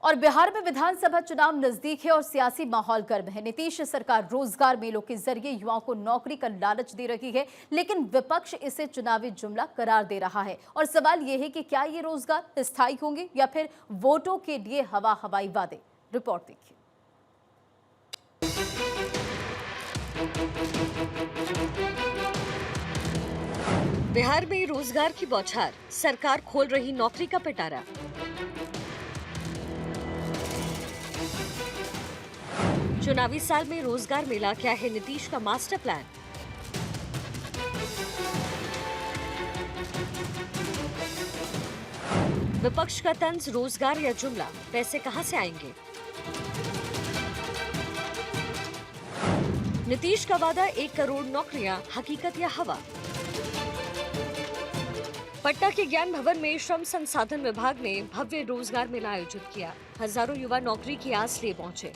और बिहार में विधानसभा चुनाव नजदीक है और सियासी माहौल गर्म है। नीतीश सरकार रोजगार मेलों के जरिए युवाओं को नौकरी का लालच दे रही है, लेकिन विपक्ष इसे चुनावी जुमला करार दे रहा है। और सवाल यह है कि क्या ये रोजगार स्थायी होंगे या फिर वोटों के लिए हवाई वादे। रिपोर्ट देखिए। बिहार में रोजगार की बौछार, सरकार खोल रही नौकरी का पिटारा। चुनावी साल में रोजगार मेला, क्या है नीतीश का मास्टर प्लान? विपक्ष का तंज, रोजगार या जुमला, पैसे कहां से आएंगे? नीतीश का वादा 1 करोड़ नौकरियां, हकीकत या हवा? पटना के ज्ञान भवन में श्रम संसाधन विभाग ने भव्य रोजगार मेला आयोजित किया। हजारों युवा नौकरी की आस लिए पहुंचे।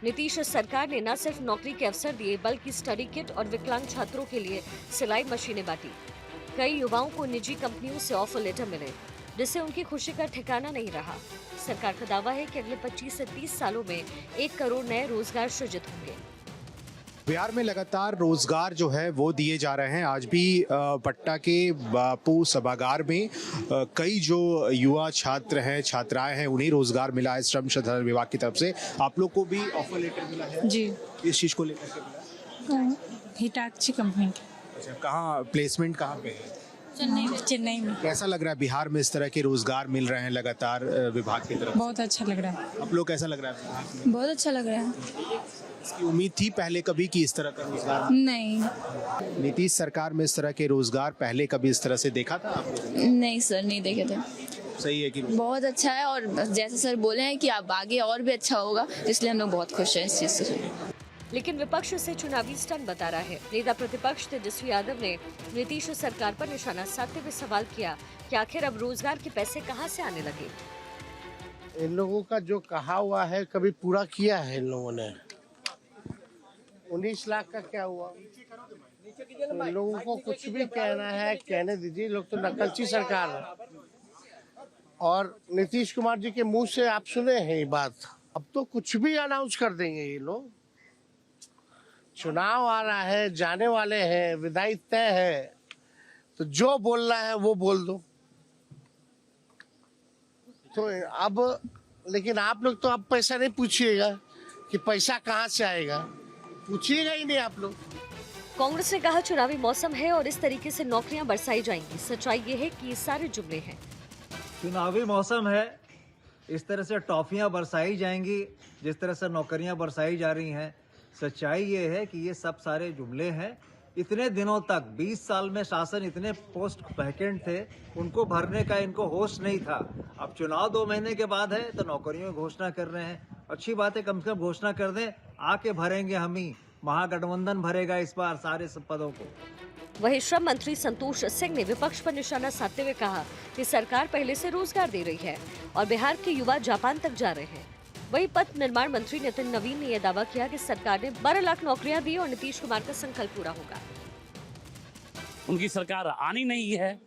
नीतीश सरकार ने न सिर्फ नौकरी के अवसर दिए, बल्कि स्टडी किट और विकलांग छात्रों के लिए सिलाई मशीनें बांटी। कई युवाओं को निजी कंपनियों से ऑफर लेटर मिले, जिससे उनकी खुशी का ठिकाना नहीं रहा। सरकार का दावा है कि अगले 25 से 30 सालों में 1 करोड़ नए रोजगार सृजित होंगे। बिहार में लगातार रोजगार जो है वो दिए जा रहे हैं। आज भी पटना के बापू सभागार में कई जो युवा छात्र हैं, छात्राएं हैं, उन्हें रोजगार मिला है श्रम संसाधन विभाग की तरफ से। आप लोग को भी ऑफर लेटर मिला है जी। इस चीज को लेकर के मिला? हिटाची कंपनी की। अच्छा, कहाँ प्लेसमेंट कहाँ पे है? चेन्नई में। कैसा लग रहा है बिहार में इस तरह के रोजगार मिल रहे हैं लगातार विभाग की तरफ? बहुत अच्छा लग रहा है। आप लोग कैसा लग रहा है? बहुत अच्छा लग रहा है। इसकी उम्मीद थी पहले कभी कि इस तरह का रोजगार? नहीं। नीतीश सरकार में इस तरह के रोजगार पहले कभी इस तरह से देखा था आप लोगों ने? नहीं सर, नहीं देखे थे। सही है कि बहुत अच्छा है, और जैसे सर बोले हैं कि अब आगे और भी अच्छा होगा, इसलिए हम लोग बहुत खुश हैं इस चीज से। लेकिन विपक्ष इसे चुनावी स्टंट बता रहा है। नेता प्रतिपक्ष तेजस्वी यादव ने नीतीश सरकार पर निशाना साधते हुए सवाल किया कि आखिर अब रोजगार के पैसे कहां से आने लगे। इन लोगों का जो कहा हुआ है कभी पूरा किया है इन लोगों ने? 19 लाख का क्या हुआ? तो लोगों को कुछ भी कहना है कहने दीजिए, लोग तो नकलची सरकार है। और नीतीश कुमार जी के मुंह से आप सुने हैं ये बात, अब तो कुछ भी अनाउंस कर देंगे ये लोग। चुनाव आ रहा है, जाने वाले हैं, विदाई तय है, तो जो बोलना है वो बोल दो। तो अब लेकिन आप लोग तो अब पैसा नहीं पूछिएगा कि पैसा कहाँ से आएगा, पूछिएगा ही नहीं आप लोग। कांग्रेस ने कहा चुनावी मौसम है और इस तरीके से नौकरियां बरसाई जाएंगी। सच्चाई ये है कि ये सारे जुमले हैं। चुनावी मौसम है, इस तरह से टॉफियां बरसाई जाएंगी, जिस तरह से नौकरियां बरसाई जा रही हैं। सच्चाई ये है कि ये सब सारे जुमले हैं। इतने दिनों तक 20 साल में शासन, इतने पोस्ट वैकेंट थे, उनको भरने का इनको होश नहीं था। अब चुनाव 2 महीने के बाद है तो नौकरियों की घोषणा कर रहे हैं। अच्छी बात है, कम से कम घोषणा कर दें, आके भरेंगे हम ही। महागठबंधन भरेगा इस बार सारे पदों को। वहीं श्रम मंत्री संतोष सिंह ने विपक्ष पर निशाना साधते हुए कहा कि सरकार पहले से रोजगार दे रही है और बिहार के युवा जापान तक जा रहे हैं। वहीं पथ निर्माण मंत्री नितिन नवीन ने यह दावा किया कि सरकार ने 12 लाख नौकरियां दी और नीतीश कुमार का संकल्प पूरा होगा। उनकी सरकार आनी नहीं है,